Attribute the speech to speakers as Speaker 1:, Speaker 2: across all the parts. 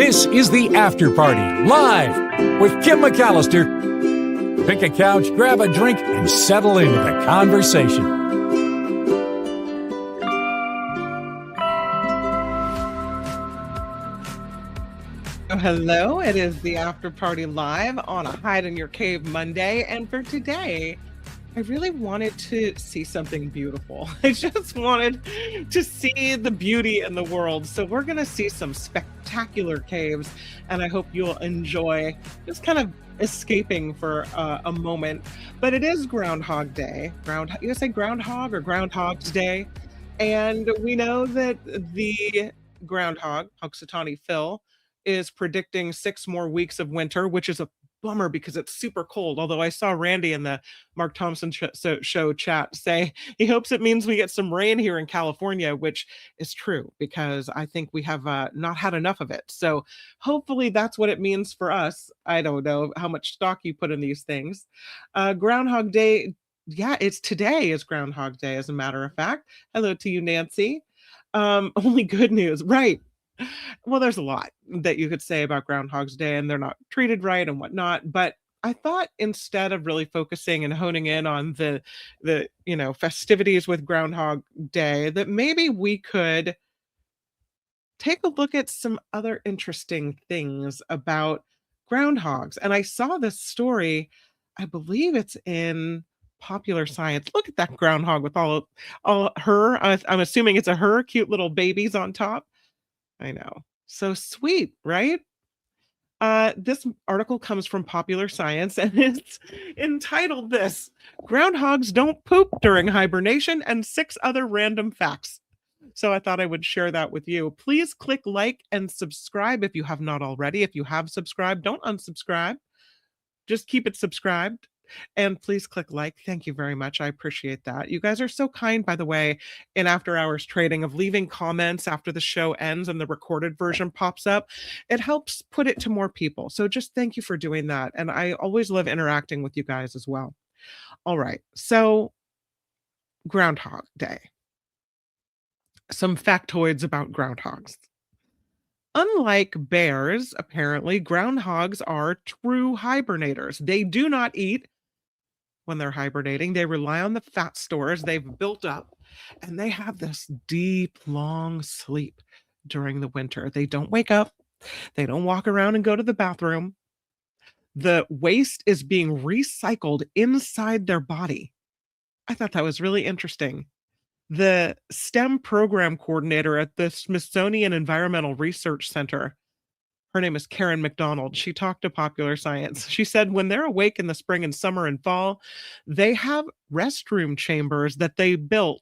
Speaker 1: This is the After Party, live with Kim McAllister. Pick a couch, grab a drink, and settle into the conversation.
Speaker 2: Hello, it is the After Party live on a Hide in Your Cave Monday, and for today, I really wanted to see something beautiful. I just wanted to see the beauty in the world. So we're going to see some spectacular caves, and I hope you'll enjoy just kind of escaping for a moment. But it is Groundhog Day. You say Groundhog or Groundhog's Day? And we know that the groundhog, Punxsutawney Phil, is predicting 6 more weeks of winter, which is a bummer because it's super cold. Although I saw Randy in the Mark Thompson show chat say he hopes it means we get some rain here in California, which is true because I think we have not had enough of it. So hopefully that's what it means for us. I don't know how much stock you put in these things. Groundhog Day. Yeah, it's today is Groundhog Day, as a matter of fact. Hello to you, Nancy. Only good news, right? Well, there's a lot that you could say about Groundhog's Day, and they're not treated right and whatnot. But I thought instead of really focusing and honing in on the festivities with Groundhog Day, that maybe we could take a look at some other interesting things about groundhogs. And I saw this story, I believe it's in Popular Science. Look at that groundhog with all her. I'm assuming it's a her, cute little babies on top. I know. So sweet, right? This article comes from Popular Science, and it's entitled this: Groundhogs Don't Poop During Hibernation and 6 Other Random Facts. So I thought I would share that with you. Please click like and subscribe if you have not already. If you have subscribed, don't unsubscribe. Just keep it subscribed. And please click like. Thank you very much. I appreciate that. You guys are so kind, by the way, in After Hours Trading, of leaving comments after the show ends and the recorded version pops up. It helps put it to more people. So just thank you for doing that. And I always love interacting with you guys as well. All right. So Groundhog Day. Some factoids about groundhogs. Unlike bears, apparently, groundhogs are true hibernators. They do not eat when they're hibernating. They rely on the fat stores they've built up, and they have this deep, long sleep during the winter. They don't wake up. They don't walk around and go to the bathroom. The waste is being recycled inside their body. I thought that was really interesting. The STEM program coordinator at the Smithsonian Environmental Research Center, her name is Karen McDonald. She talked to Popular Science. She said when they're awake in the spring and summer and fall, they have restroom chambers that they build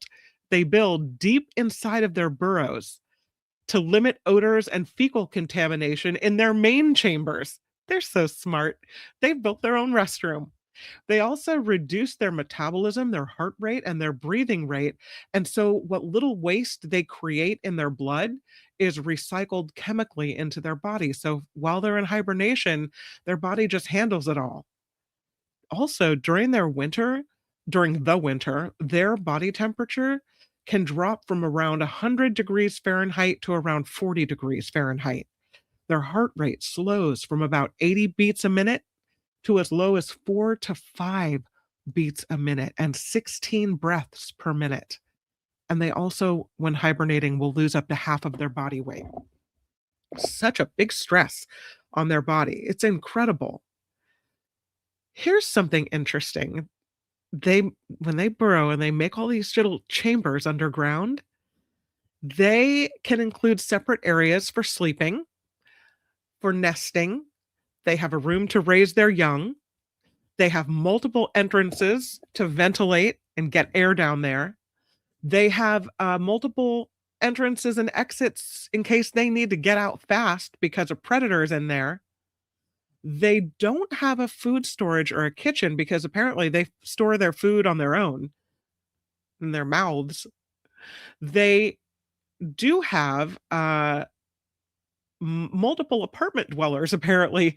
Speaker 2: deep inside of their burrows to limit odors and fecal contamination in their main chambers. They're so smart. They've built their own restroom. They also reduce their metabolism, their heart rate, and their breathing rate. And so what little waste they create in their blood is recycled chemically into their body. So while they're in hibernation, their body just handles it all. Also, during the winter, their body temperature can drop from around 100 degrees Fahrenheit to around 40 degrees Fahrenheit. Their heart rate slows from about 80 beats a minute to as low as 4 to 5 beats a minute and 16 breaths per minute. And they also, when hibernating, will lose up to half of their body weight. Such a big stress on their body. It's incredible. Here's something interesting. When they burrow and they make all these little chambers underground, they can include separate areas for sleeping, for nesting. They have a room to raise their young. They have multiple entrances to ventilate and get air down there. They have multiple entrances and exits in case they need to get out fast because of predators in there. They don't have a food storage or a kitchen because apparently they store their food on their own in their mouths. They do have multiple apartment dwellers apparently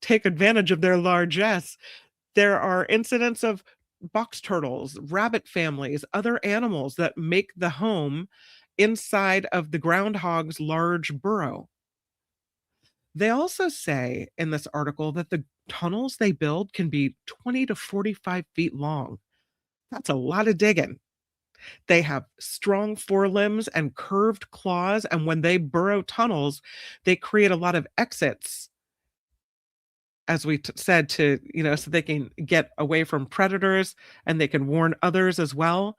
Speaker 2: take advantage of their largesse. There are incidents of box turtles, rabbit families, other animals that make the home inside of the groundhog's large burrow. They also say in this article that the tunnels they build can be 20 to 45 feet long. That's a lot of digging. They have strong forelimbs and curved claws, and when they burrow tunnels, they create a lot of exits, as we said, to, so they can get away from predators and they can warn others as well.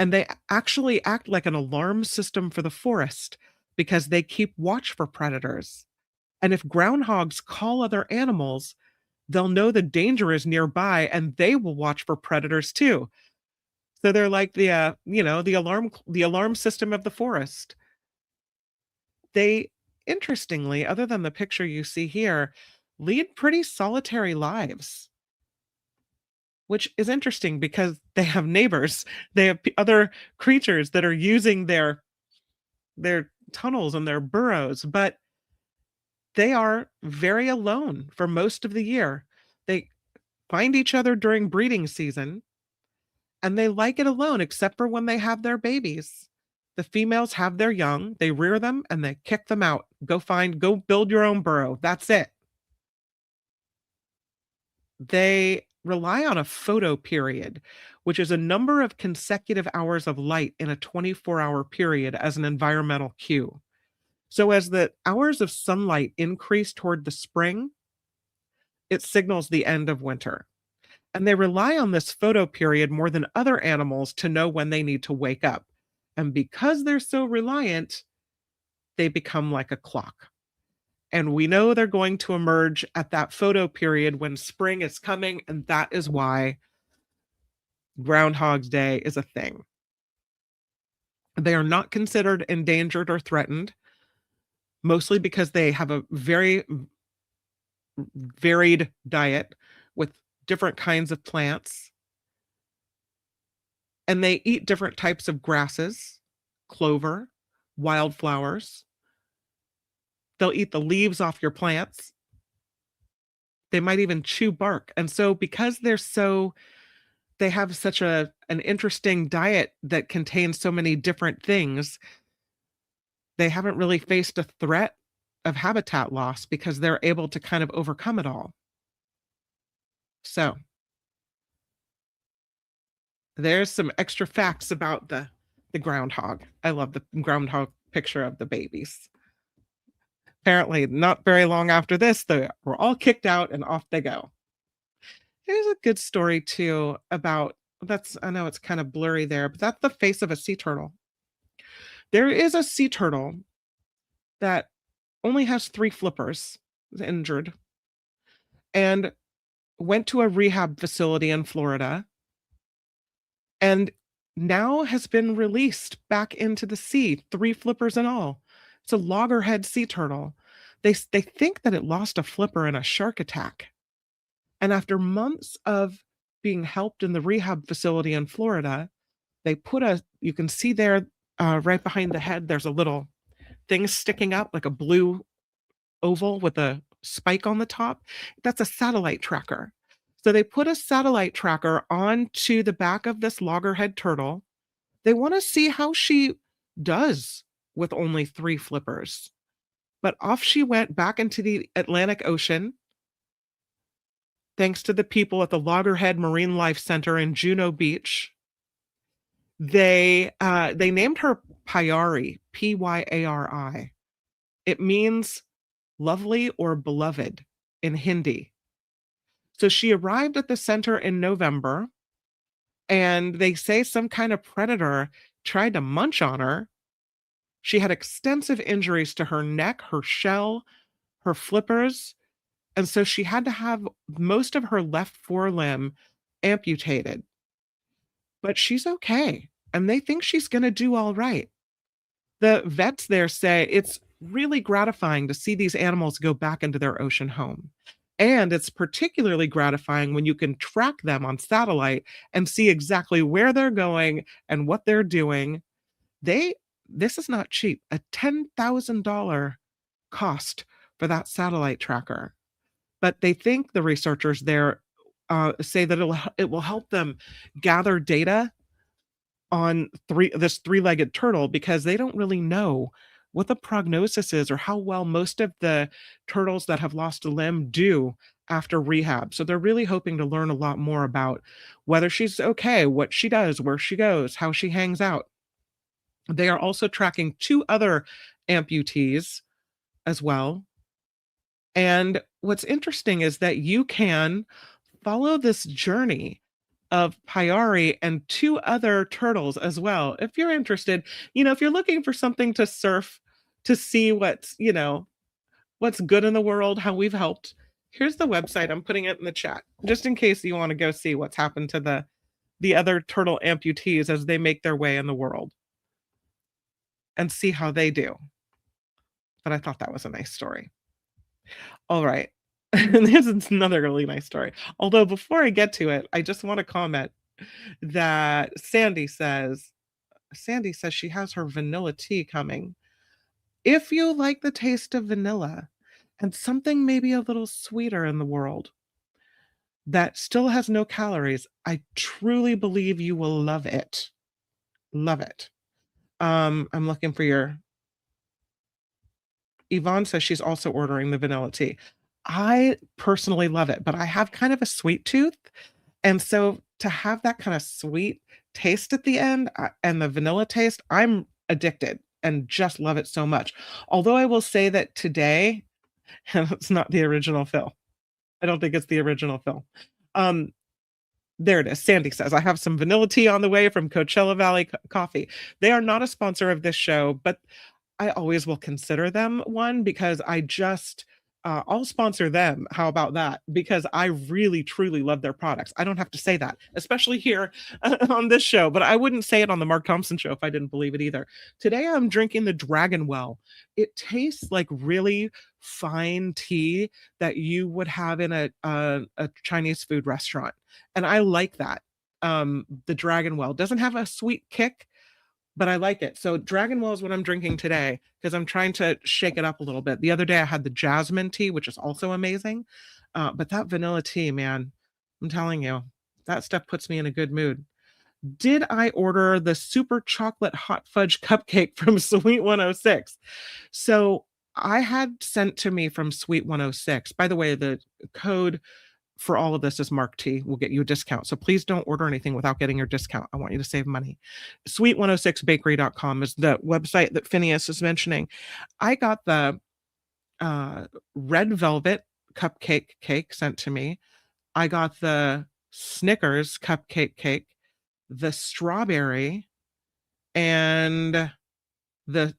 Speaker 2: And they actually act like an alarm system for the forest because they keep watch for predators. And if groundhogs call other animals, they'll know the danger is nearby and they will watch for predators too. So they're like the alarm system of the forest. They, interestingly, other than the picture you see here, lead pretty solitary lives, which is interesting because they have neighbors. They have other creatures that are using their tunnels and their burrows, but they are very alone for most of the year. They find each other during breeding season, and they like it alone except for when they have their babies. The females have their young, they rear them, and they kick them out. Go build your own burrow. That's it. They rely on a photoperiod, which is a number of consecutive hours of light in a 24-hour period as an environmental cue. So as the hours of sunlight increase toward the spring, it signals the end of winter. And they rely on this photoperiod more than other animals to know when they need to wake up. And because they're so reliant, they become like a clock. And we know they're going to emerge at that photoperiod when spring is coming, and that is why Groundhog's Day is a thing. They are not considered endangered or threatened, mostly because they have a very varied diet with different kinds of plants. And they eat different types of grasses, clover, wildflowers. They'll eat the leaves off your plants. They might even chew bark. And so because they have such an interesting diet that contains so many different things, they haven't really faced a threat of habitat loss because they're able to kind of overcome it all. So there's some extra facts about the groundhog. I love the groundhog picture of the babies. Apparently, not very long after this, they were all kicked out and off they go. There's a good story too about I know it's kind of blurry there, but that's the face of a sea turtle. There is a sea turtle that only has 3 flippers, was injured, and went to a rehab facility in Florida, and now has been released back into the sea, 3 flippers and all. It's a loggerhead sea turtle. They think that it lost a flipper in a shark attack. And after months of being helped in the rehab facility in Florida, they you can see there right behind the head, there's a little thing sticking up like a blue oval with a spike on the top. That's a satellite tracker. So they put a satellite tracker onto the back of this loggerhead turtle. They want to see how she does with only 3 flippers. But off she went back into the Atlantic Ocean, thanks to the people at the Loggerhead Marine Life Center in Juno Beach. They named her Pyari, Pyari. It means lovely or beloved in Hindi. So she arrived at the center in November, and they say some kind of predator tried to munch on her. She had extensive injuries to her neck, her shell, her flippers, and so she had to have most of her left forelimb amputated. But she's okay, and they think she's going to do all right. The vets there say it's really gratifying to see these animals go back into their ocean home. And it's particularly gratifying when you can track them on satellite and see exactly where they're going and what they're doing. This is not cheap. A $10,000 cost for that satellite tracker. But they think the researchers there say that it will help them gather data on this three-legged turtle because they don't really know what the prognosis is or how well most of the turtles that have lost a limb do after rehab. So they're really hoping to learn a lot more about whether she's okay, what she does, where she goes, how she hangs out. They are also tracking 2 other amputees as well. And what's interesting is that you can follow this journey of Pyari and 2 other turtles as well. If you're interested, if you're looking for something to surf to see what's good in the world, how we've helped, here's the website. I'm putting it in the chat just in case you want to go see what's happened to the other turtle amputees as they make their way in the world and see how they do. But I thought that was a nice story. All right. And this is another really nice story. Although before I get to it, I just want to comment that Sandy says she has her vanilla tea coming. If you like the taste of vanilla and something maybe a little sweeter in the world that still has no calories, I truly believe you will love it. Love it. I'm looking for your Yvonne says she's also ordering the vanilla tea. I personally love it, but I have kind of a sweet tooth. And so to have that kind of sweet taste at the end and the vanilla taste, I'm addicted and just love it so much. Although I will say that today, and it's not the original fill. I don't think it's the original fill. There it is. Sandy says, I have some vanilla tea on the way from Coachella Valley Coffee. They are not a sponsor of this show, but I always will consider them one because I'll sponsor them. How about that? Because I really, truly love their products. I don't have to say that, especially here on this show, but I wouldn't say it on the Mark Thompson show if I didn't believe it either. Today, I'm drinking the Dragon Well. It tastes like really fine tea that you would have in a Chinese food restaurant. And I like that. The Dragon Well doesn't have a sweet kick, but I like it. So Dragon Well is what I'm drinking today because I'm trying to shake it up a little bit. The other day I had the jasmine tea, which is also amazing. But that vanilla tea, man, I'm telling you, that stuff puts me in a good mood. Did I order the super chocolate hot fudge cupcake from Sweet 106? So I had sent to me from Sweet 106. By the way, the code for all of this is Mark T. Will get you a discount. So please don't order anything without getting your discount. I want you to save money. Sweet106bakery.com is the website that Phineas is mentioning. I got the red velvet cupcake cake sent to me. I got the Snickers cupcake cake, the strawberry, and the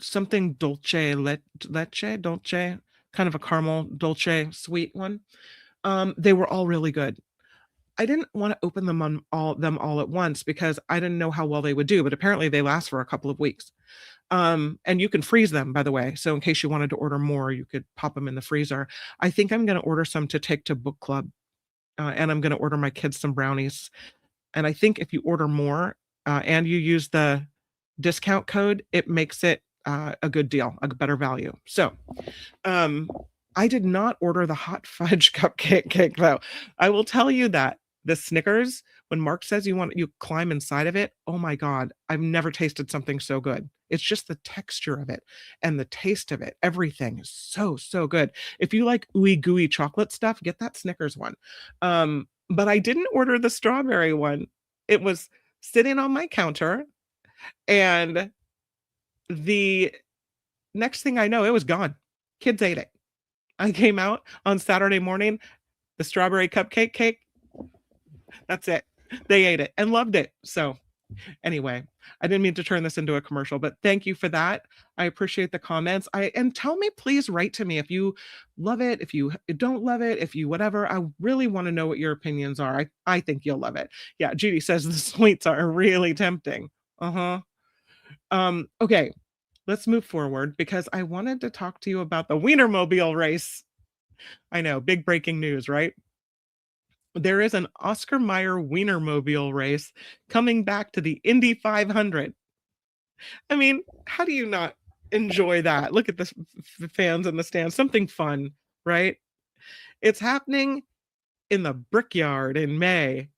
Speaker 2: something dolce, kind of a caramel dolce sweet one. They were all really good. I didn't want to open them all at once because I didn't know how well they would do, but apparently they last for a couple of weeks. And you can freeze them, by the way. So in case you wanted to order more, you could pop them in the freezer. I think I'm going to order some to take to book club. And I'm going to order my kids some brownies. And I think if you order more and you use the discount code, it makes it a good deal, a better value. So I did not order the hot fudge cupcake cake, though. I will tell you that the Snickers, when Mark says you climb inside of it, oh my God, I've never tasted something so good. It's just the texture of it and the taste of it. Everything is so, so good. If you like ooey gooey chocolate stuff, get that Snickers one. But I didn't order the strawberry one. It was sitting on my counter, and the next thing I know, it was gone. Kids ate it. I came out on Saturday morning, the strawberry cupcake cake. That's it. They ate it and loved it. So anyway, I didn't mean to turn this into a commercial, but thank you for that. I appreciate the comments. And tell me, please write to me if you love it, if you don't love it, if you whatever. I really want to know what your opinions are. I think you'll love it. Yeah, Judy says the sweets are really tempting. Okay, let's move forward because I wanted to talk to you about the Wienermobile race. I know, big breaking news, right? There is an Oscar Mayer Wienermobile race coming back to the Indy 500. I mean, how do you not enjoy that? Look at the fans in the stands. Something fun, right? It's happening in the Brickyard in May.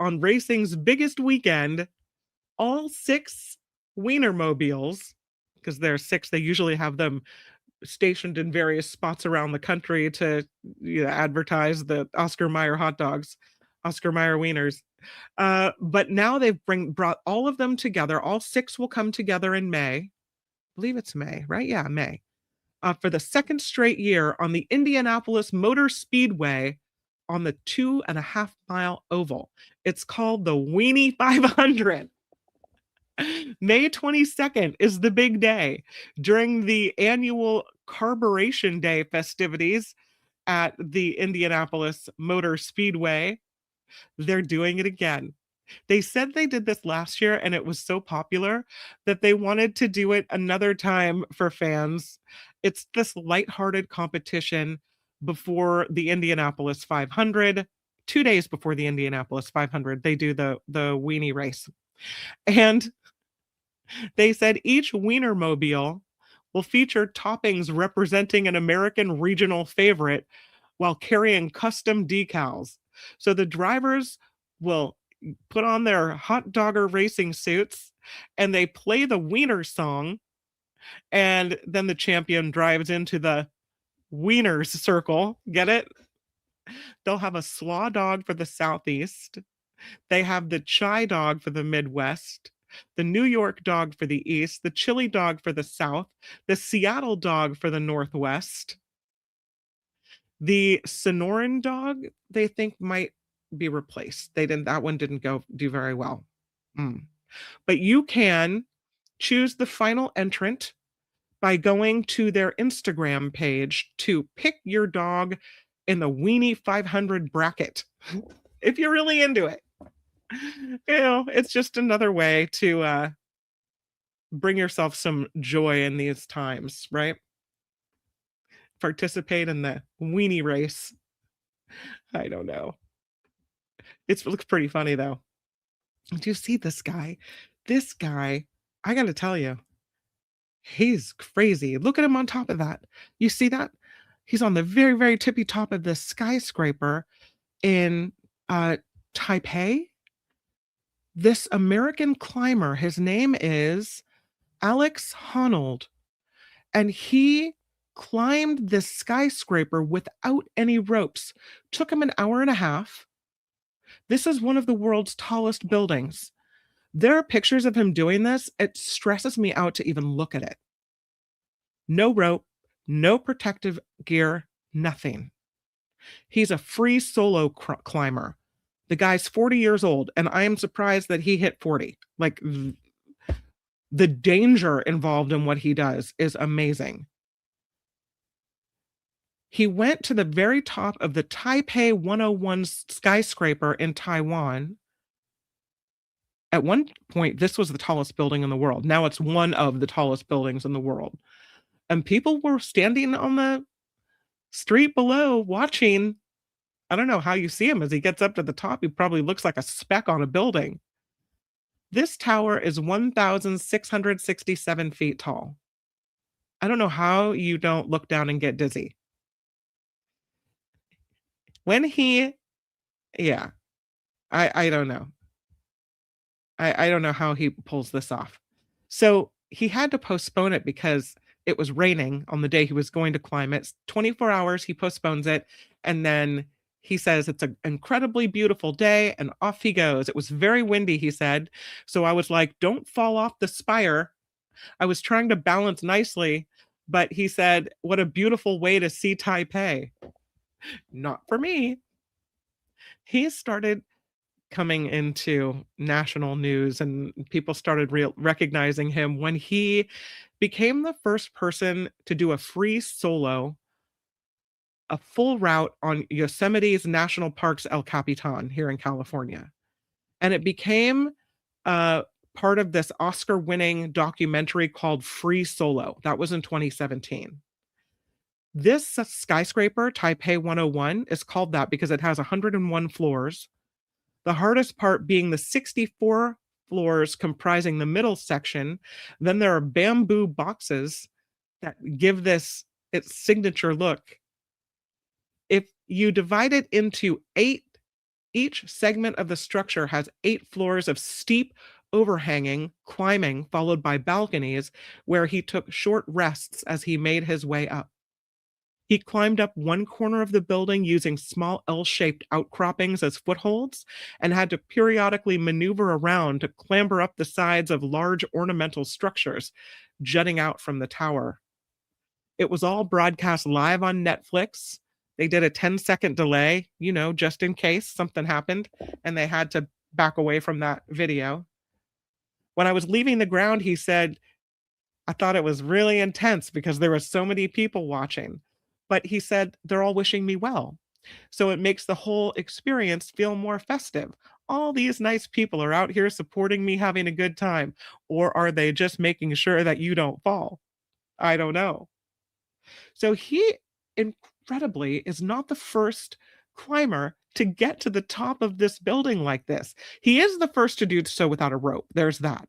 Speaker 2: on racing's biggest weekend, all 6 Wienermobiles, because there are 6, they usually have them stationed in various spots around the country to advertise the Oscar Mayer hot dogs, Oscar Mayer wieners. But now they've brought all of them together. All 6 will come together in May. I believe it's May, right? Yeah, May. For the second straight year on the Indianapolis Motor Speedway on the 2.5-mile oval. It's called the Weenie 500. May 22nd is the big day. During the annual Carburation Day festivities at the Indianapolis Motor Speedway, they're doing it again. They said they did this last year and it was so popular that they wanted to do it another time for fans. It's this lighthearted competition before the Indianapolis 500. 2 days before the Indianapolis 500, they do the weenie race. And they said each Wienermobile will feature toppings representing an American regional favorite while carrying custom decals. So the drivers will put on their hot dogger racing suits and they play the Wiener song, and then the champion drives into the Wieners circle. Get it? They'll have a slaw dog for the Southeast. They have the chai dog for the Midwest, the New York dog for the East, the chili dog for the South, the Seattle dog for the Northwest. The Sonoran dog, they think might be replaced. That one didn't do very well. But you can choose the final entrant by going to their Instagram page to pick your dog in the Weenie 500 bracket. If you're really into it. It's just another way to bring yourself some joy in these times, right? Participate in the weenie race. I don't know. It looks pretty funny though. Do you see this guy? This guy, I gotta tell you, he's crazy. Look at him on top of that. You see that? He's on the very, very tippy top of this skyscraper in Taipei. This American climber, his name is Alex Honnold, and he climbed this skyscraper without any ropes. Took him an hour and a half. This is one of the world's tallest buildings. There are pictures of him doing this. It stresses me out to even look at it. No rope, no protective gear, nothing. He's a free solo climber. The guy's 40 years old, and I am surprised that he hit 40. Like, the danger involved in what he does is amazing. He went to the very top of the Taipei 101 skyscraper in Taiwan. At one point, this was the tallest building in the world. Now it's one of the tallest buildings in the world. And people were standing on the street below watching. I don't know how you see him as he gets up to the top. He probably looks like a speck on a building. This tower is 1,667 feet tall. I don't know how you don't look down and get dizzy. I don't know. I don't know how he pulls this off. So he had to postpone it because it was raining on the day he was going to climb it. 24 hours, he postpones it, and then he says it's an incredibly beautiful day, and off he goes. It was very windy, he said. So I was like, don't fall off the spire. I was trying to balance nicely, but he said, what a beautiful way to see Taipei. Not for me. He started coming into national news, and people started recognizing him when he became the first person to do a free solo, a full route on Yosemite's National Park's El Capitan here in California. And it became part of this Oscar-winning documentary called Free Solo. That was in 2017. This skyscraper, Taipei 101, is called that because it has 101 floors. The hardest part being the 64 floors comprising the middle section. Then there are bamboo boxes that give this its signature look. If you divide it into 8 Each segment of the structure has 8 floors of steep, overhanging climbing, followed by balconies where he took short rests as he made his way up. He climbed up one corner of the building using small L-shaped outcroppings as footholds and had to periodically maneuver around to clamber up the sides of large ornamental structures jutting out from the tower. It was all broadcast live on Netflix. They did a 10-second delay, just in case something happened and they had to back away from that video. When I was leaving the ground, he said, I thought it was really intense because there were so many people watching. But he said they're all wishing me well. So it makes the whole experience feel more festive. All these nice people are out here supporting me having a good time. Or are they just making sure that you don't fall? I don't know. So he incredibly is not the first climber to get to the top of this building like this. He is the first to do so without a rope. There's that.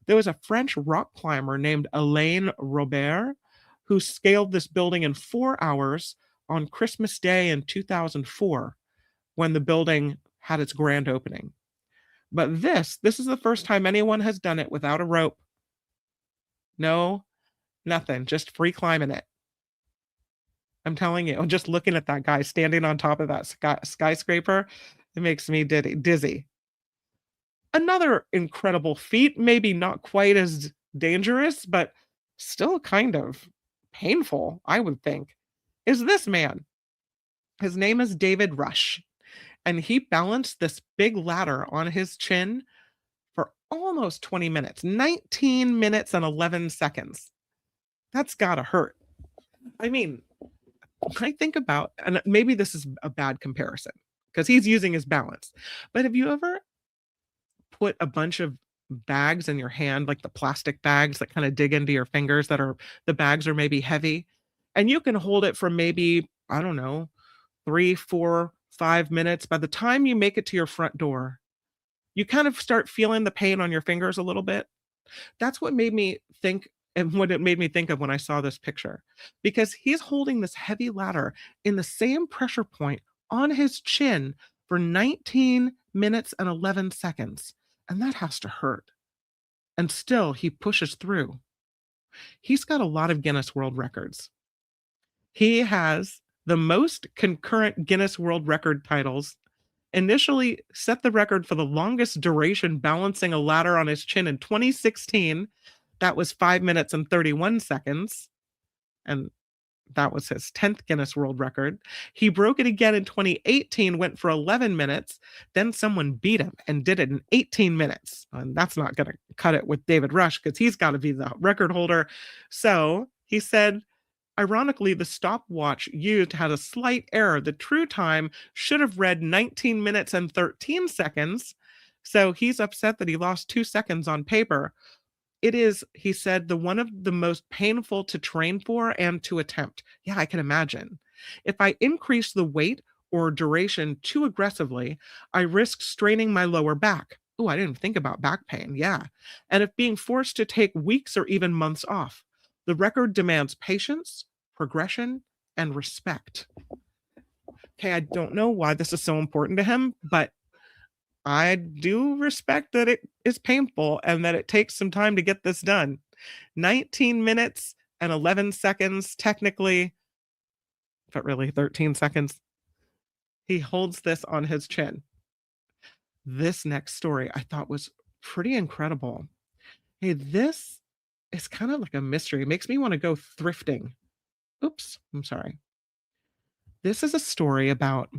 Speaker 2: There was a French rock climber named Alain Robert who scaled this building in 4 hours on Christmas Day in 2004 when the building had its grand opening. But this is the first time anyone has done it without a rope. No, nothing, just free climbing it. I'm telling you, just looking at that guy standing on top of that skyscraper, it makes me dizzy. Another incredible feat, maybe not quite as dangerous, but still kind of painful, I would think, is this man. His name is David Rush, and he balanced this big ladder on his chin for almost 20 minutes, 19 minutes and 11 seconds. That's gotta hurt. I mean, I think about, and maybe this is a bad comparison because he's using his balance, but have you ever put a bunch of bags in your hand, like the plastic bags that kind of dig into your fingers the bags are maybe heavy, and you can hold it for maybe, I don't know, 3, 4, 5 minutes. By the time you make it to your front door, you kind of start feeling the pain on your fingers a little bit. That's what made me think, and what it made me think of when I saw this picture, because he's holding this heavy ladder in the same pressure point on his chin for 19 minutes and 11 seconds. And that has to hurt. And still, he pushes through. He's got a lot of Guinness World Records. He has the most concurrent Guinness World Record titles. Initially set the record for the longest duration balancing a ladder on his chin in 2016. That was 5 minutes and 31 seconds. And that was his 10th Guinness World Record. He broke it again in 2018, went for 11 minutes. Then someone beat him and did it in 18 minutes. And that's not going to cut it with David Rush because he's got to be the record holder. So he said, ironically, the stopwatch used had a slight error. The true time should have read 19 minutes and 13 seconds. So he's upset that he lost 2 seconds on paper. It is, he said, the one of the most painful to train for and to attempt. Yeah, I can imagine. If I increase the weight or duration too aggressively, I risk straining my lower back. Oh, I didn't think about back pain. Yeah. And if being forced to take weeks or even months off. The record demands patience, progression, and respect. Okay, I don't know why this is so important to him, but I do respect that it is painful and that it takes some time to get this done. 19 minutes and 11 seconds, technically, but really 13 seconds. He holds this on his chin. This next story I thought was pretty incredible. Hey, this is kind of like a mystery. It makes me want to go thrifting. Oops, I'm sorry. This is a story about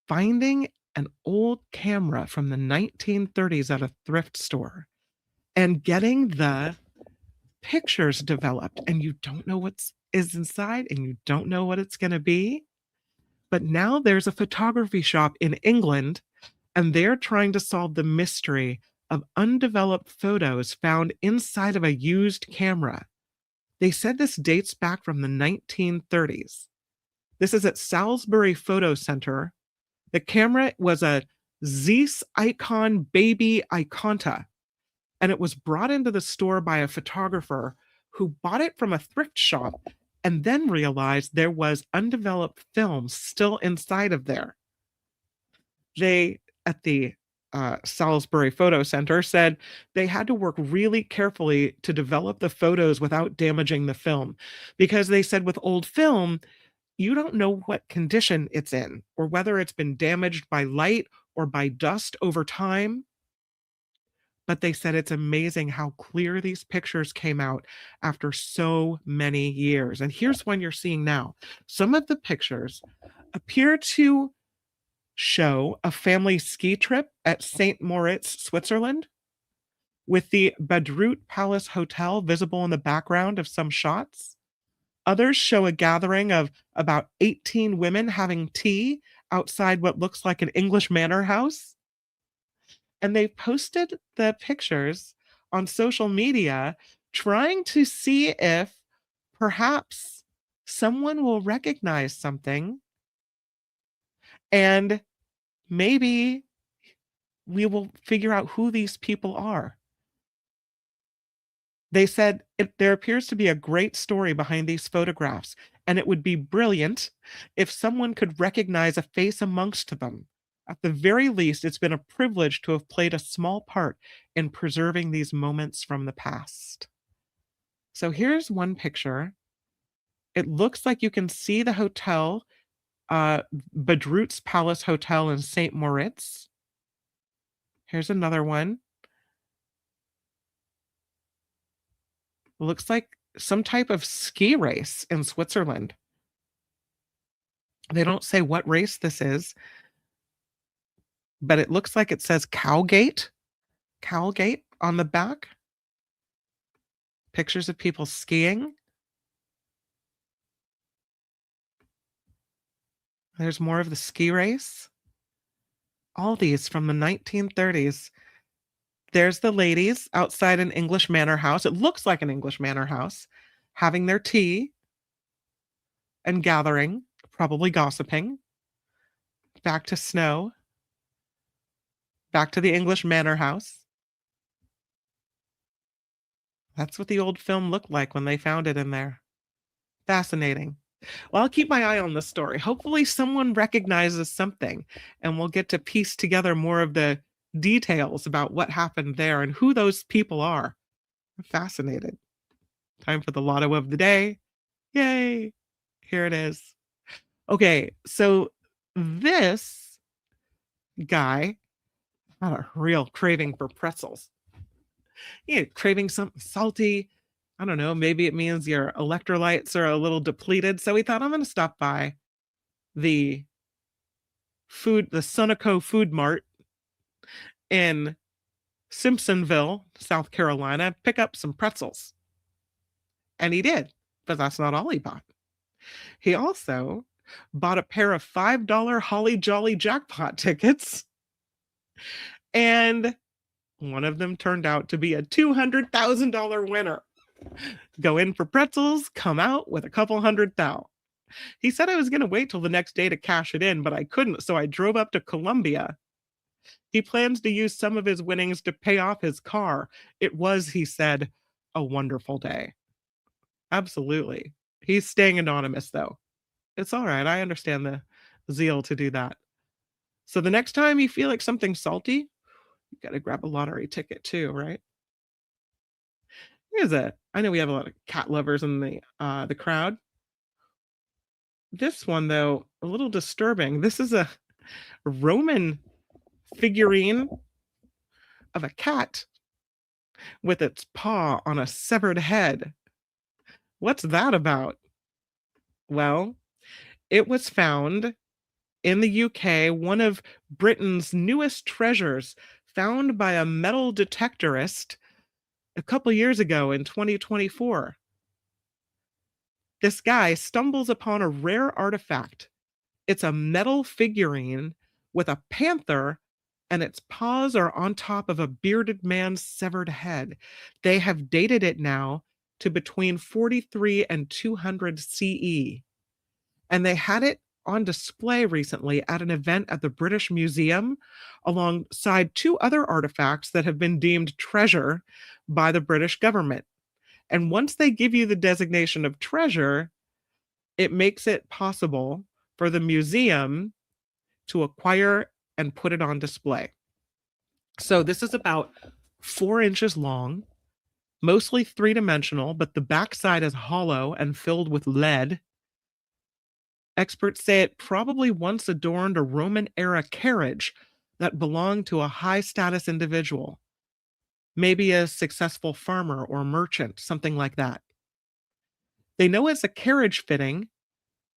Speaker 2: finding an old camera from the 1930s at a thrift store and getting the pictures developed, and you don't know what is inside and you don't know what it's going to be. But now there's a photography shop in England and they're trying to solve the mystery of undeveloped photos found inside of a used camera. They said this dates back from the 1930s. This is at Salisbury Photo Center. The camera was a Zeiss Icon Baby Iconta, and it was brought into the store by a photographer who bought it from a thrift shop and then realized there was undeveloped film still inside of there. They at the Salisbury Photo Center said they had to work really carefully to develop the photos without damaging the film, because they said with old film, you don't know what condition it's in or whether it's been damaged by light or by dust over time. But they said it's amazing how clear these pictures came out after so many years. And here's one you're seeing now. Some of the pictures appear to show a family ski trip at St. Moritz, Switzerland, with the Badrout Palace Hotel visible in the background of some shots. Others show a gathering of about 18 women having tea outside what looks like an English manor house. And they posted the pictures on social media, trying to see if perhaps someone will recognize something, and maybe we will figure out who these people are. They said there appears to be a great story behind these photographs, and it would be brilliant if someone could recognize a face amongst them. At the very least, it's been a privilege to have played a small part in preserving these moments from the past. So here's one picture. It looks like you can see the hotel, Badrout's Palace Hotel in St. Moritz. Here's another one. It looks like some type of ski race in Switzerland. They don't say what race this is, but it looks like it says Cowgate on the back. Pictures of people skiing. There's more of the ski race. All these from the 1930s. There's the ladies outside an English manor house. It looks like an English manor house, having their tea and gathering, probably gossiping. Back to snow. Back to the English manor house. That's what the old film looked like when they found it in there. Fascinating. Well, I'll keep my eye on this story. Hopefully someone recognizes something, and we'll get to piece together more of the details about what happened there and who those people are. I'm fascinated. Time for the lotto of the day. Yay! Here it is. Okay, so this guy had a real craving for pretzels. Yeah, craving something salty. I don't know, maybe it means your electrolytes are a little depleted. So he thought, I'm going to stop by the Sunoco Food Mart in Simpsonville, South Carolina, pick up some pretzels. And he did, but that's not all he bought. He also bought a pair of $5 Holly Jolly jackpot tickets, and one of them turned out to be a $200,000 winner. Go in for pretzels, come out with a couple $100,000. He said I was going to wait till the next day to cash it in, but I couldn't, so I drove up to Columbia. He plans to use some of his winnings to pay off his car. It was, he said, a wonderful day. Absolutely. He's staying anonymous, though. It's all right. I understand the zeal to do that. So the next time you feel like something salty, you got to grab a lottery ticket too, right? I know we have a lot of cat lovers in the crowd. This one, though, a little disturbing. This is a Roman figurine of a cat with its paw on a severed head. What's that about? Well, it was found in the UK, one of Britain's newest treasures, found by a metal detectorist a couple years ago in 2024. This guy stumbles upon a rare artifact. It's a metal figurine with a panther, and its paws are on top of a bearded man's severed head. They have dated it now to between 43 and 200 CE. And they had it on display recently at an event at the British Museum alongside two other artifacts that have been deemed treasure by the British government. And once they give you the designation of treasure, it makes it possible for the museum to acquire and put it on display. So this is about 4 inches long, mostly three-dimensional, but the backside is hollow and filled with lead. Experts say it probably once adorned a Roman-era carriage that belonged to a high-status individual, maybe a successful farmer or merchant, something like that. They know it's a carriage fitting.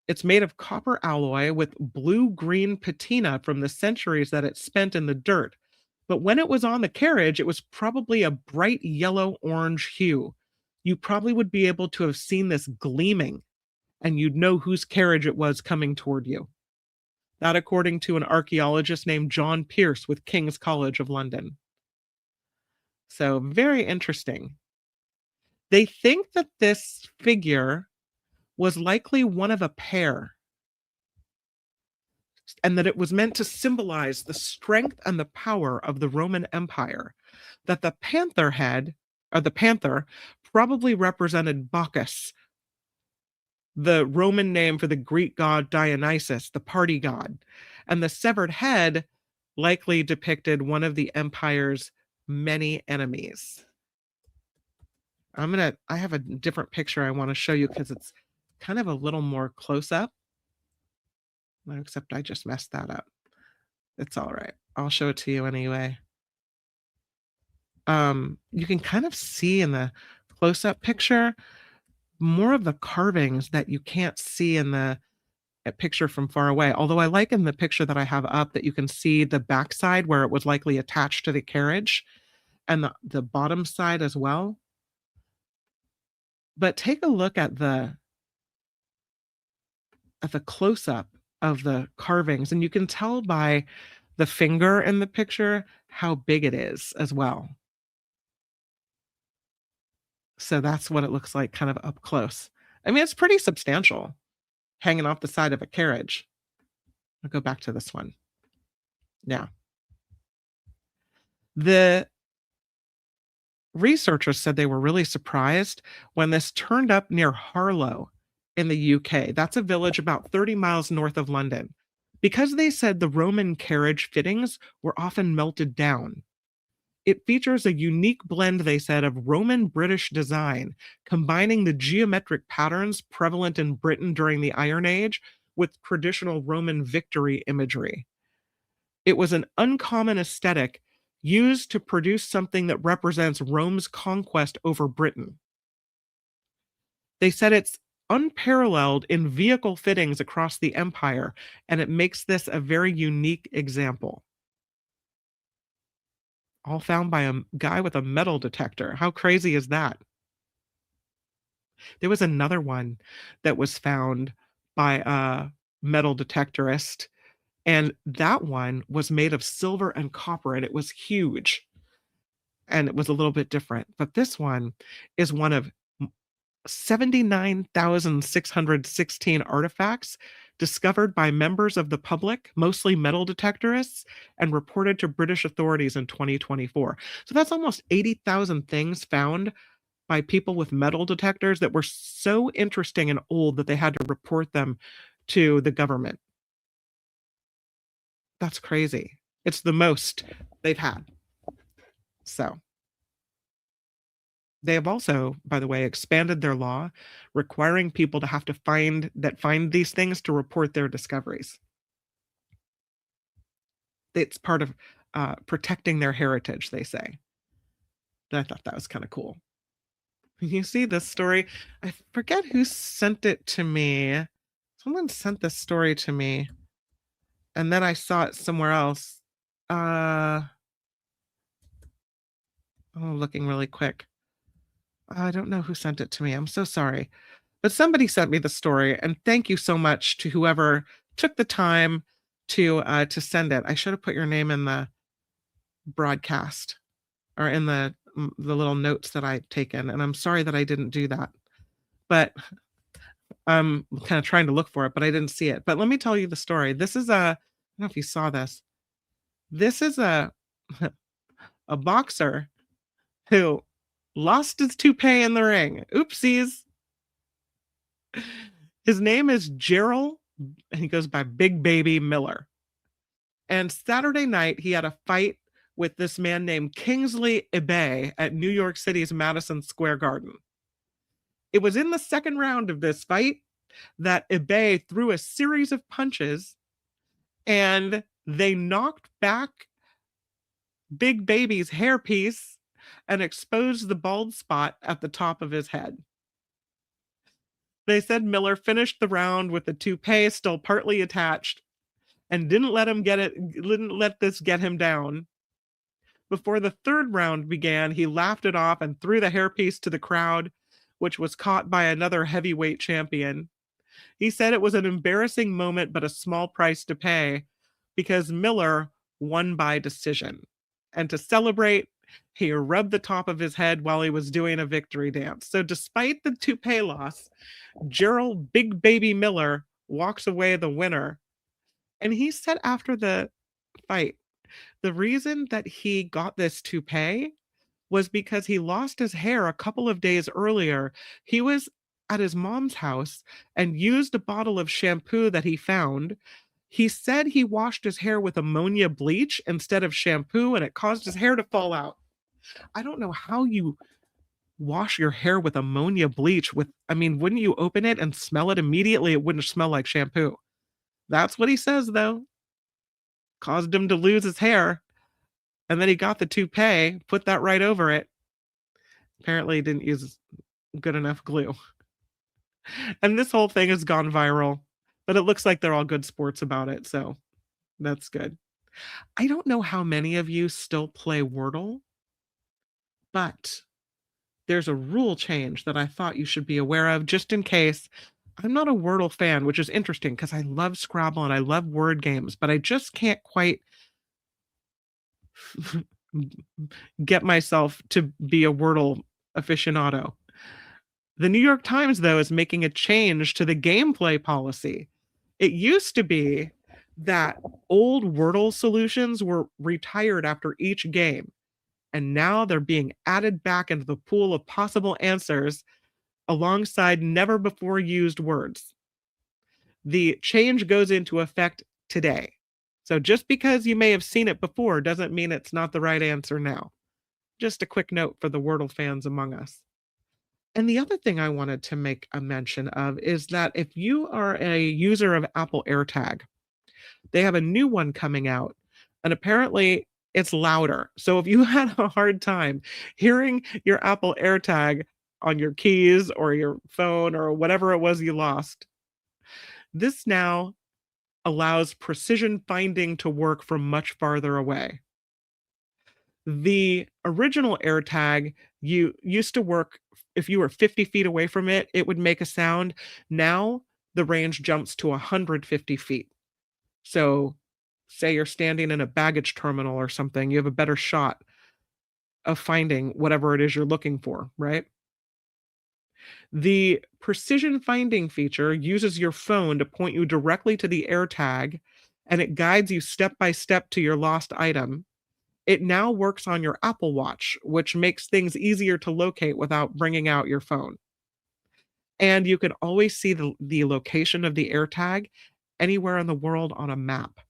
Speaker 2: It's made of copper alloy with blue-green patina from the centuries that it spent in the dirt. But when it was on the carriage, it was probably a bright yellow-orange hue. You probably would be able to have seen this gleaming, and you'd know whose carriage it was coming toward you. That according to an archaeologist named John Pierce with King's College of London. So very interesting. They think that this figure was likely one of a pair, and that it was meant to symbolize the strength and the power of the Roman Empire. That the panther head, or the panther, probably represented Bacchus, the Roman name for the Greek god Dionysus, the party god. And the severed head likely depicted one of the empire's many enemies. I have a different picture I want to show you because it's kind of a little more close up. Except I just messed that up. It's all right. I'll show it to you anyway. You can kind of see in the close-up picture more of the carvings that you can't see in the picture from far away. Although I like in the picture that I have up that you can see the backside where it was likely attached to the carriage, and the bottom side as well. But take a look at the close-up of the carvings, and you can tell by the finger in the picture how big it is as well. So that's what it looks like kind of up close. I mean, it's pretty substantial, hanging off the side of a carriage. I'll go back to this one. Yeah. The researchers said they were really surprised when this turned up near Harlow in the UK. That's a village about 30 miles north of London. Because they said the Roman carriage fittings were often melted down. It features a unique blend, they said, of Roman British design, combining the geometric patterns prevalent in Britain during the Iron Age with traditional Roman victory imagery. It was an uncommon aesthetic used to produce something that represents Rome's conquest over Britain. They said it's unparalleled in vehicle fittings across the empire, and it makes this a very unique example. All found by a guy with a metal detector. How crazy is that? There was another one that was found by a metal detectorist, and that one was made of silver and copper, and it was huge, and it was a little bit different. But this one is one of 79,616 artifacts discovered by members of the public, mostly metal detectorists, and reported to British authorities in 2024. So that's almost 80,000 things found by people with metal detectors that were so interesting and old that they had to report them to the government. That's crazy. It's the most they've had. So they have also, by the way, expanded their law, requiring people to have to find these things to report their discoveries. It's part of protecting their heritage, they say. And I thought that was kind of cool. You see this story? I forget who sent it to me. Someone sent this story to me, and then I saw it somewhere else. Oh, looking really quick. I don't know who sent it to me. I'm so sorry. But somebody sent me the story, and thank you so much to whoever took the time to send it. I should have put your name in the broadcast or in the little notes that I'd taken, and I'm sorry that I didn't do that. But I'm kind of trying to look for it, but I didn't see it. But let me tell you the story. This is I don't know if you saw this. This is a boxer who lost his toupee in the ring. Oopsies. His name is Gerald, and he goes by Big Baby Miller. And Saturday night, he had a fight with this man named Kingsley Ebay at New York City's Madison Square Garden. It was in the second round of this fight that Ebay threw a series of punches and they knocked back Big Baby's hairpiece and exposed the bald spot at the top of his head. They said Miller finished the round with the toupee still partly attached and didn't let this get him down. Before the third round began, he laughed it off and threw the hairpiece to the crowd, which was caught by another heavyweight champion. He said it was an embarrassing moment, but a small price to pay because Miller won by decision. And to celebrate, he rubbed the top of his head while he was doing a victory dance. So despite the toupee loss, Gerald Big Baby Miller walks away the winner. And he said after the fight, the reason that he got this toupee was because he lost his hair a couple of days earlier. He was at his mom's house and used a bottle of shampoo that he found. He said he washed his hair with ammonia bleach instead of shampoo, and it caused his hair to fall out. I don't know how you wash your hair with ammonia bleach wouldn't you open it and smell it immediately? It wouldn't smell like shampoo. That's what he says, though. Caused him to lose his hair. And then he got the toupee, put that right over it. Apparently he didn't use good enough glue. And this whole thing has gone viral, but it looks like they're all good sports about it, so that's good. I don't know how many of you still play Wordle, but there's a rule change that I thought you should be aware of just in case. I'm not a Wordle fan, which is interesting because I love Scrabble and I love word games, but I just can't quite get myself to be a Wordle aficionado. The New York Times, though, is making a change to the gameplay policy. It used to be that old Wordle solutions were retired after each game, and now they're being added back into the pool of possible answers alongside never before used words. The change goes into effect today. So just because you may have seen it before doesn't mean it's not the right answer now. Just a quick note for the Wordle fans among us. And the other thing I wanted to make a mention of is that if you are a user of Apple AirTag, they have a new one coming out, and apparently it's louder. So if you had a hard time hearing your Apple AirTag on your keys or your phone or whatever it was you lost, this now allows precision finding to work from much farther away. The original AirTag used to work if you were 50 feet away from it, it would make a sound. Now the range jumps to 150 feet. So say you're standing in a baggage terminal or something, you have a better shot of finding whatever it is you're looking for, right? The precision finding feature uses your phone to point you directly to the AirTag, and it guides you step by step to your lost item. It now works on your Apple Watch, which makes things easier to locate without bringing out your phone. And you can always see the location of the AirTag anywhere in the world on a map.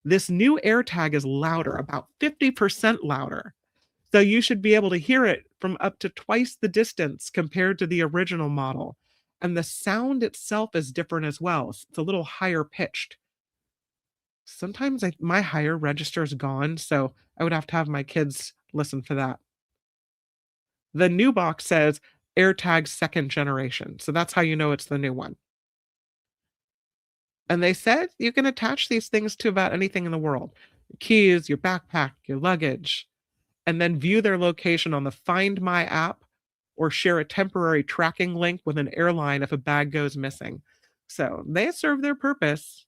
Speaker 2: This new AirTag is louder, about 50% louder. So you should be able to hear it from up to twice the distance compared to the original model. And the sound itself is different as well. It's a little higher pitched. Sometimes my higher register is gone, so I would have to have my kids listen for that. The new box says AirTag second generation. So that's how you know it's the new one. And they said you can attach these things to about anything in the world. Your keys, your backpack, your luggage, and then view their location on the Find My app or share a temporary tracking link with an airline if a bag goes missing. So they serve their purpose.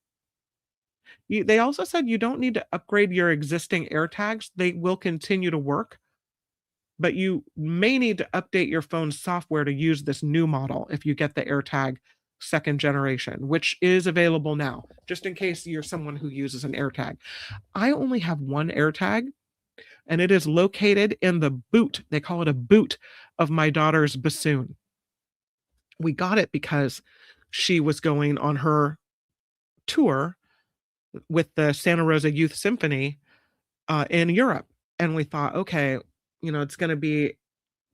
Speaker 2: They also said you don't need to upgrade your existing AirTags. They will continue to work, but you may need to update your phone's software to use this new model if you get the AirTag second generation, which is available now, just in case you're someone who uses an AirTag. I only have one AirTag, and it is located in the boot. They call it a boot of my daughter's bassoon. We got it because she was going on her tour with the Santa Rosa Youth Symphony in Europe. And we thought, okay, it's going to be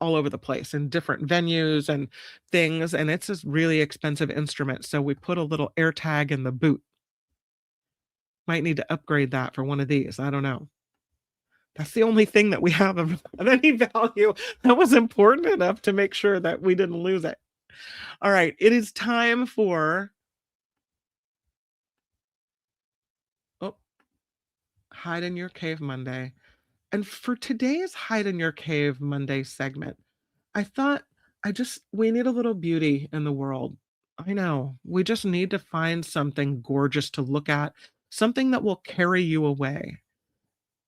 Speaker 2: all over the place in different venues and things. And it's a really expensive instrument. So we put a little air tag in the boot. Might need to upgrade that for one of these. I don't know. That's the only thing that we have of any value that was important enough to make sure that we didn't lose it. All right, it is time for Hide in Your Cave Monday. And for today's Hide in Your Cave Monday segment, I thought we need a little beauty in the world. I know, we just need to find something gorgeous to look at, something that will carry you away.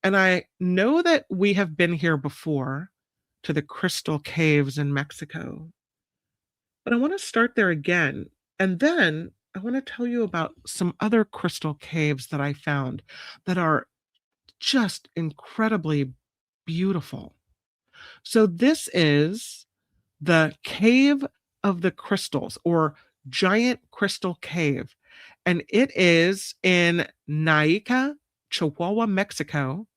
Speaker 2: And I know that we have been here before to the Crystal Caves in Mexico, but I want to start there again. And then I want to tell you about some other crystal caves that I found that are just incredibly beautiful. So this is the Cave of the Crystals, or Giant Crystal Cave, and it is in Naica, Chihuahua, Mexico.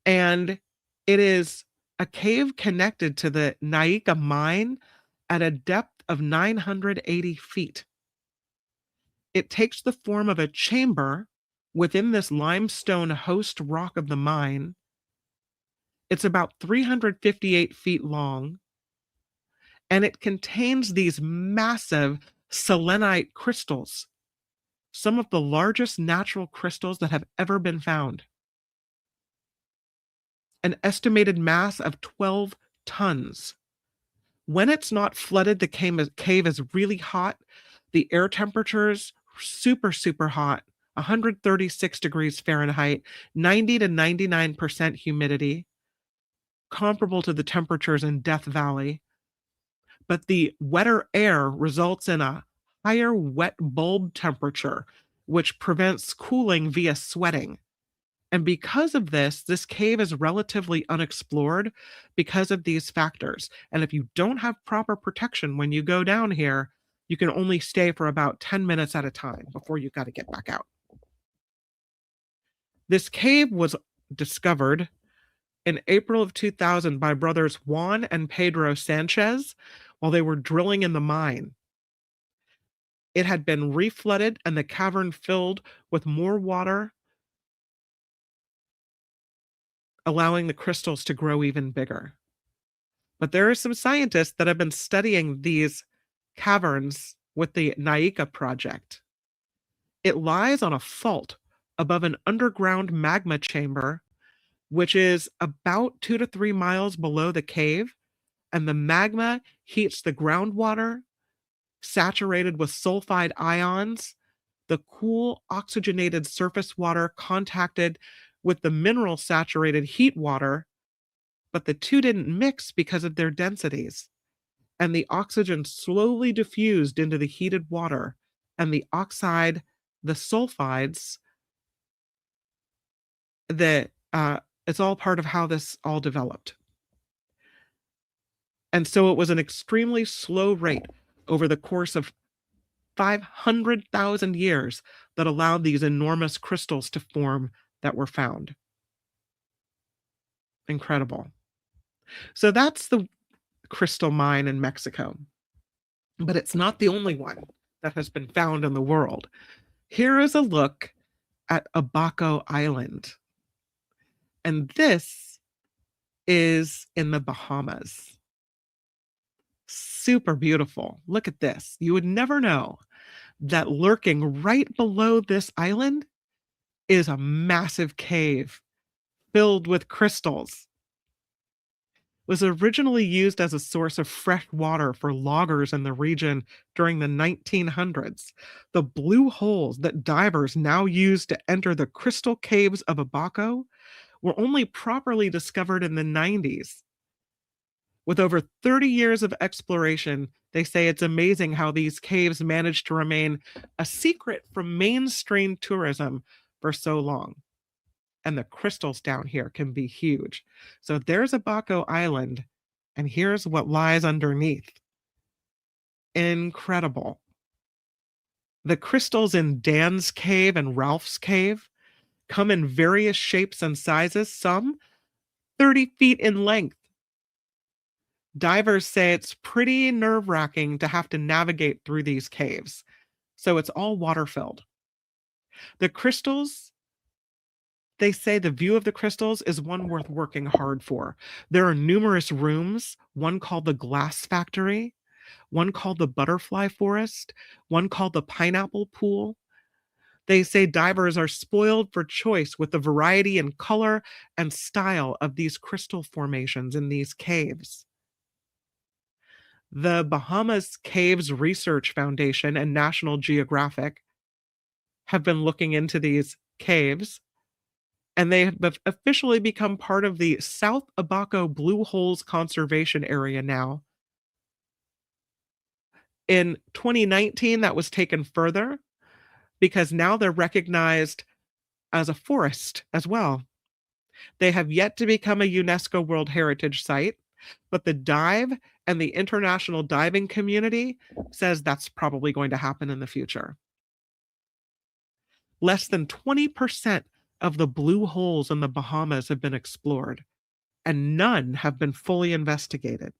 Speaker 2: And it is a cave connected to the Naica mine at a depth of 980 feet. It takes the form of a chamber within this limestone host rock of the mine. It's about 358 feet long, and it contains these massive selenite crystals, some of the largest natural crystals that have ever been found. An estimated mass of 12 tons. When it's not flooded, the cave is really hot. The air temperatures super, super hot, 136 degrees Fahrenheit, 90 to 99% humidity, comparable to the temperatures in Death Valley. But the wetter air results in a higher wet bulb temperature, which prevents cooling via sweating. And because of this cave is relatively unexplored because of these factors. And if you don't have proper protection when you go down here, you can only stay for about 10 minutes at a time before you've got to get back out. This cave was discovered in April of 2000 by brothers Juan and Pedro Sanchez while they were drilling in the mine. It had been reflooded and the cavern filled with more water, allowing the crystals to grow even bigger. But there are some scientists that have been studying these caverns with the Naica project. It lies on a fault above an underground magma chamber, which is about 2 to 3 miles below the cave, and the magma heats the groundwater, saturated with sulfide ions. The cool, oxygenated surface water contacted with the mineral saturated heat water, but the two didn't mix because of their densities. And the oxygen slowly diffused into the heated water, and the oxide, the sulfides, it's all part of how this all developed. And so it was an extremely slow rate over the course of 500,000 years that allowed these enormous crystals to form that were found. Incredible. So that's the crystal mine in Mexico. But it's not the only one that has been found in the world. Here is a look at Abaco Island. And this is in the Bahamas. Super beautiful. Look at this. You would never know that lurking right below this island is a massive cave filled with crystals. It was originally used as a source of fresh water for loggers in the region during the 1900s. The blue holes that divers now use to enter the crystal caves of Abaco were only properly discovered in the 90s. With over 30 years of exploration, they say it's amazing how these caves managed to remain a secret from mainstream tourism for so long. And the crystals down here can be huge. So there's Abaco Island, and here's what lies underneath. Incredible. The crystals in Dan's cave and Ralph's cave come in various shapes and sizes, some 30 feet in length. Divers say it's pretty nerve-wracking to have to navigate through these caves, so it's all water-filled. The crystals, they say the view of the crystals is one worth working hard for. There are numerous rooms, one called the Glass Factory, one called the Butterfly Forest, one called the Pineapple Pool. They say divers are spoiled for choice with the variety and color and style of these crystal formations in these caves. The Bahamas Caves Research Foundation and National Geographic have been looking into these caves, and they have officially become part of the South Abaco Blue Holes Conservation Area now. In 2019, that was taken further because now they're recognized as a forest as well. They have yet to become a UNESCO World Heritage Site, but the dive and the international diving community says that's probably going to happen in the future. Less than 20% of the blue holes in the Bahamas have been explored, and none have been fully investigated.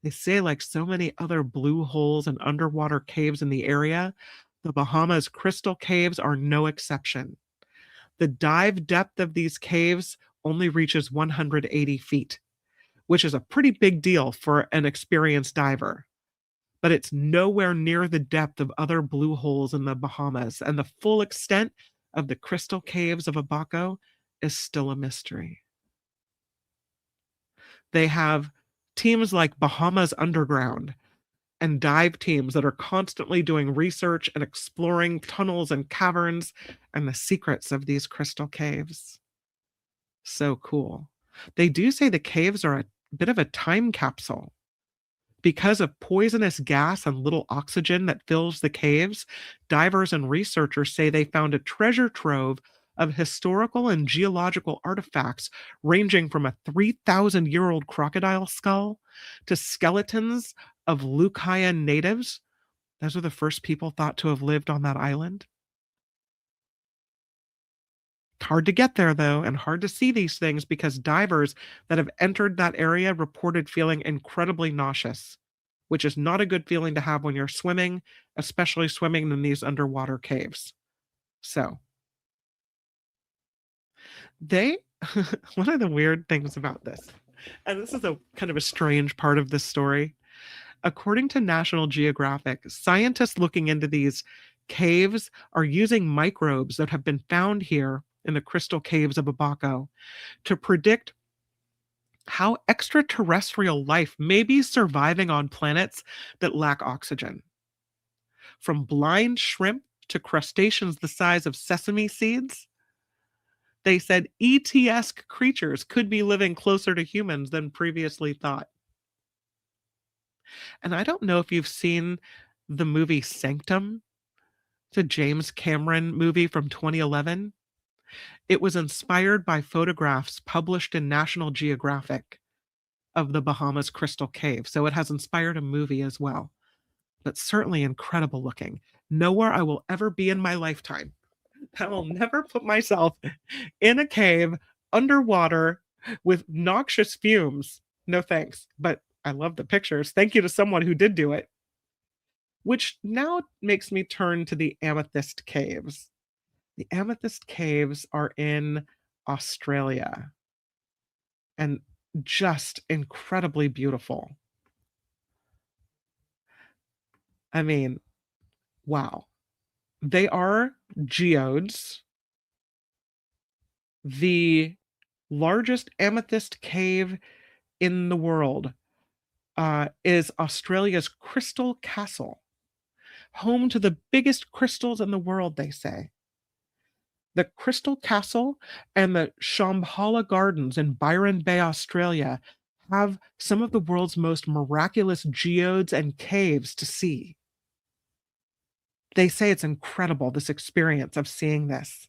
Speaker 2: They say, like so many other blue holes and underwater caves in the area, the Bahamas crystal caves are no exception. The dive depth of these caves only reaches 180 feet, which is a pretty big deal for an experienced diver. But it's nowhere near the depth of other blue holes in the Bahamas, and the full extent of the crystal caves of Abaco is still a mystery. They have teams like Bahamas Underground and dive teams that are constantly doing research and exploring tunnels and caverns and the secrets of these crystal caves. So cool. They do say the caves are a bit of a time capsule. Because of poisonous gas and little oxygen that fills the caves, divers and researchers say they found a treasure trove of historical and geological artifacts ranging from a 3,000-year-old crocodile skull to skeletons of Lucayan natives. Those were the first people thought to have lived on that island. Hard to get there, though, and hard to see these things because divers that have entered that area reported feeling incredibly nauseous, which is not a good feeling to have when you're swimming, especially swimming in these underwater caves. So, they, one of the weird things about this, and this is a kind of a strange part of this story, according to National Geographic, scientists looking into these caves are using microbes that have been found here in the crystal caves of Abaco to predict how extraterrestrial life may be surviving on planets that lack oxygen. From blind shrimp to crustaceans the size of sesame seeds, they said ET-esque creatures could be living closer to humans than previously thought. And I don't know if you've seen the movie Sanctum, the James Cameron movie from 2011. It was inspired by photographs published in National Geographic of the Bahamas Crystal Cave, so it has inspired a movie as well. But certainly incredible looking. Nowhere I will ever be in my lifetime. I will never put myself in a cave underwater with noxious fumes. No thanks. But I love the pictures. Thank you to someone who did do it. Which now makes me turn to the Amethyst Caves. The Amethyst Caves are in Australia and just incredibly beautiful. I mean, wow. They are geodes. The largest amethyst cave in the world is Australia's Crystal Castle, home to the biggest crystals in the world, they say. The Crystal Castle and the Shambhala Gardens in Byron Bay, Australia, have some of the world's most miraculous geodes and caves to see. They say it's incredible, this experience of seeing this.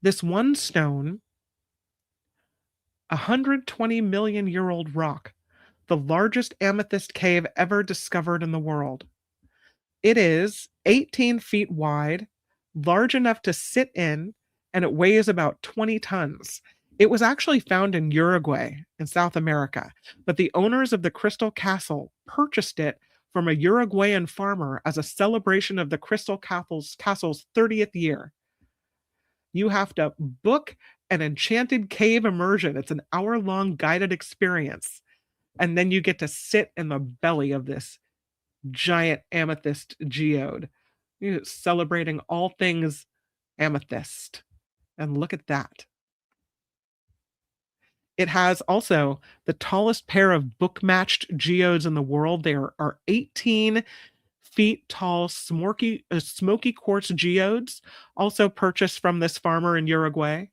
Speaker 2: This one stone, a 120 million year old rock, the largest amethyst cave ever discovered in the world. It is 18 feet wide, large enough to sit in, and it weighs about 20 tons. It was actually found in Uruguay in South America, but the owners of the Crystal Castle purchased it from a Uruguayan farmer as a celebration of the Crystal Castle's 30th year. You have to book an enchanted cave immersion. It's an hour-long guided experience. And then you get to sit in the belly of this giant amethyst geode, celebrating all things amethyst. And look at that. It has also the tallest pair of book-matched geodes in the world. There are 18 feet tall smoky quartz geodes, also purchased from this farmer in Uruguay.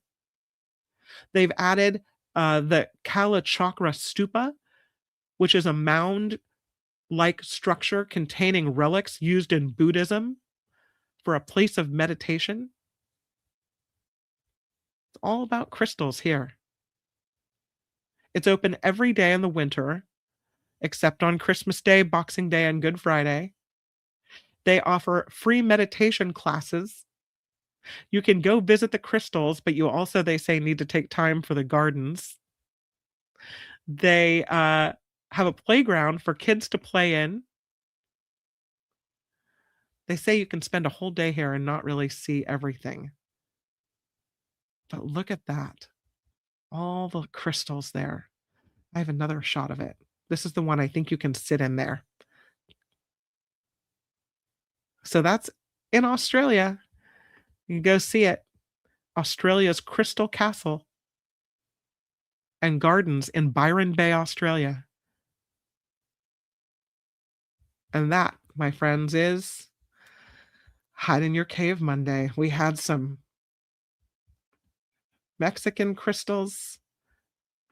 Speaker 2: They've added the Kalachakra Stupa, which is a mound-like structure containing relics used in Buddhism for a place of meditation. It's all about crystals here. It's open every day in the winter, except on Christmas Day, Boxing Day, and Good Friday. They offer free meditation classes. You can go visit the crystals, but you also, they say, need to take time for the gardens. They have a playground for kids to play in. They say you can spend a whole day here and not really see everything. But look at that. All the crystals there. I have another shot of it. This is the one I think you can sit in there. So that's in Australia. You can go see it. Australia's Crystal Castle and Gardens in Byron Bay, Australia. And that, my friends, is Hide in Your Cave Monday. We had some Mexican crystals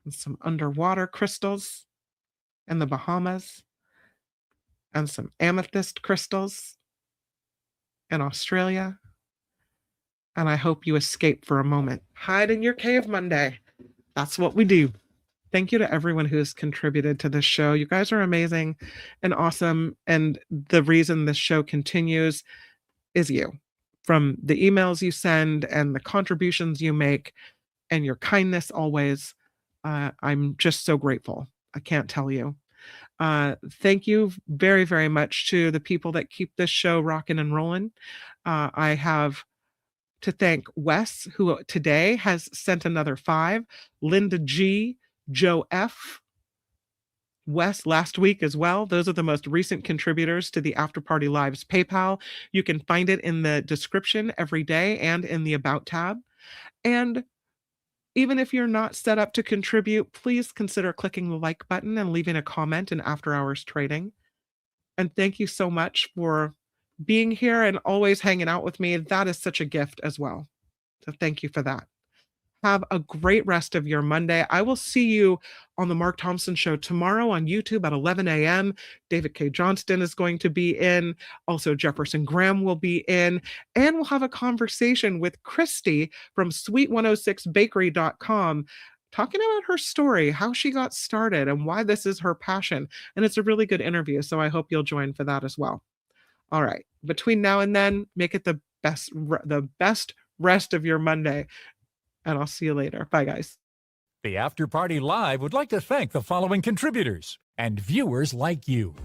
Speaker 2: and some underwater crystals in the Bahamas and some amethyst crystals in Australia. And I hope you escape for a moment. Hide in Your Cave Monday. That's what we do. Thank you to everyone who has contributed to this show. You guys are amazing and awesome. And the reason this show continues is you. From the emails you send and the contributions you make and your kindness always. I'm just so grateful. I can't tell you. Thank you very, very much to the people that keep this show rocking and rolling. I have to thank Wes, who today has sent another 5, Linda G, Joe F, Wes last week as well. Those are the most recent contributors to the After Party Live's PayPal. You can find it in the description every day and in the About tab. And even if you're not set up to contribute, please consider clicking the like button and leaving a comment in After Hours Trading. And thank you so much for being here and always hanging out with me. That is such a gift as well. So thank you for that. Have a great rest of your Monday. I will see you on the Mark Thompson Show tomorrow on YouTube at 11 a.m. David K. Johnston is going to be in. Also, Jefferson Graham will be in. And we'll have a conversation with Christy from sweet106bakery.com talking about her story, how she got started, and why this is her passion. And it's a really good interview, so I hope you'll join for that as well. All right. Between now and then, make it the best rest of your Monday. And I'll see you later. Bye, guys.
Speaker 1: The After Party Live would like to thank the following contributors and viewers like you.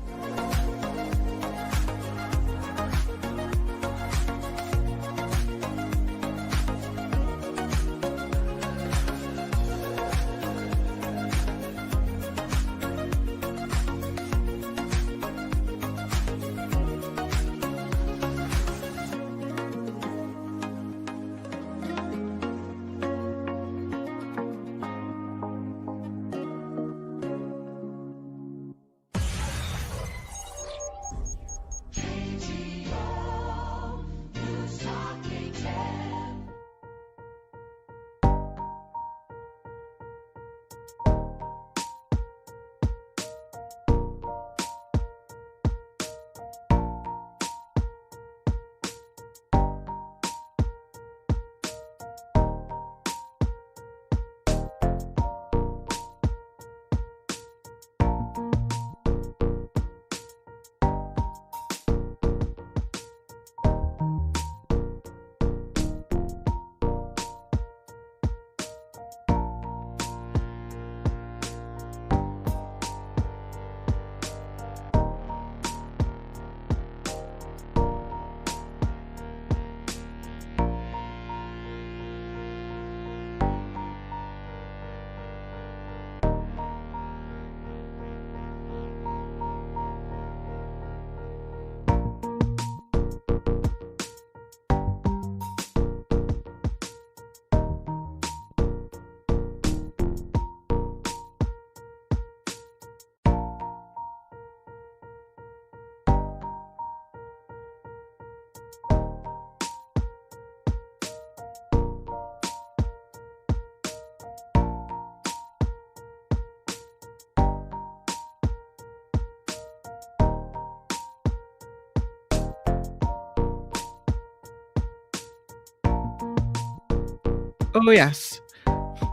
Speaker 2: Oh, yes.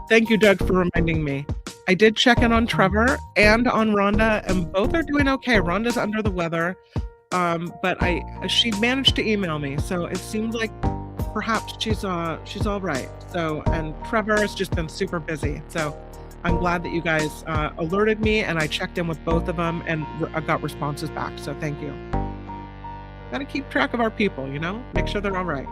Speaker 2: Thank you, Doug, for reminding me. I did check in on Trevor and on Rhonda, and both are doing okay. Rhonda's under the weather, but she managed to email me, so it seemed like perhaps she's all right. So, and Trevor has just been super busy. So I'm glad that you guys alerted me, and I checked in with both of them, and I got responses back. So thank you. Got to keep track of our people, make sure they're all right.